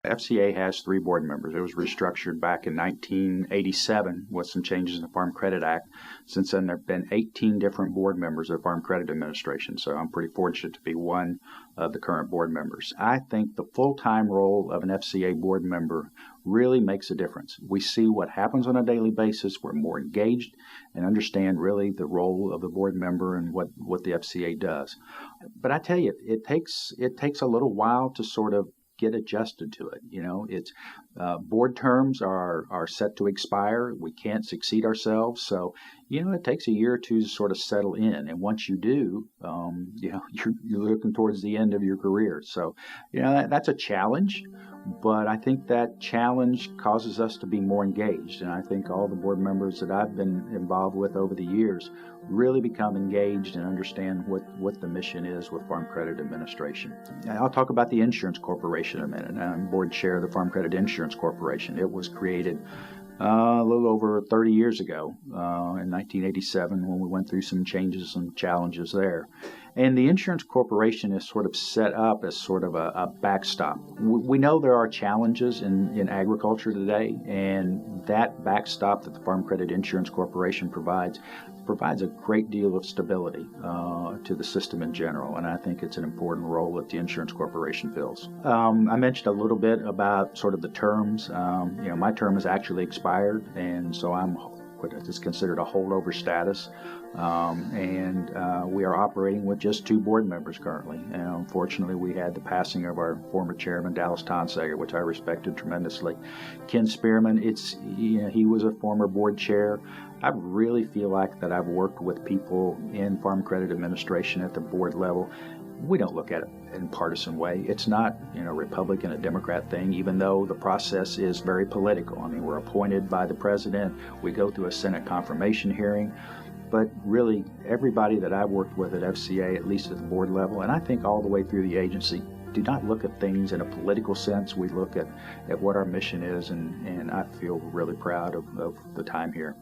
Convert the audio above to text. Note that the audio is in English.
FCA has 3 board members. It was restructured back in 1987 with some changes in the Farm Credit Act. Since then, there have been 18 different board members of the Farm Credit Administration, so I'm pretty fortunate to be one of the current board members. I think the full-time role of an FCA board member really makes a difference. We see what happens on a daily basis. We're more engaged and understand really the role of the board member and what the FCA does. But I tell you, it takes a little while to sort of get adjusted to it. It's board terms are set to expire. We can't succeed ourselves, so it takes a year or two to sort of settle in. And once you do, you're looking towards the end of your career. So that's a challenge. But I think that challenge causes us to be more engaged. And I think all the board members that I've been involved with over the years really become engaged and understand what the mission is with Farm Credit Administration. I'll talk about the Insurance Corporation in a minute. I'm board chair of the Farm Credit Insurance Corporation. It was created a little over 30 years ago in 1987 when we went through some changes and challenges there. And the Insurance Corporation is sort of set up as sort of a backstop. We know there are challenges in agriculture today, and that backstop that the Farm Credit Insurance Corporation provides a great deal of stability to the system in general, and I think it's an important role that the Insurance Corporation fills. I mentioned a little bit about sort of the terms. My term has actually expired, and so I'm what is considered a holdover status, and we are operating with just 2 board members currently. And unfortunately, we had the passing of our former chairman, Dallas Tonsager, which I respected tremendously. Ken Spearman, he was a former board chair. I really feel like that I've worked with people in Farm Credit Administration at the board level. We don't look at it in a partisan way. It's not, Republican or Democrat thing, even though the process is very political. I mean, we're appointed by the president. We go through a Senate confirmation hearing. But really, everybody that I've worked with at FCA, at least at the board level, and I think all the way through the agency, do not look at things in a political sense. We look at what our mission is, and I feel really proud of the time here.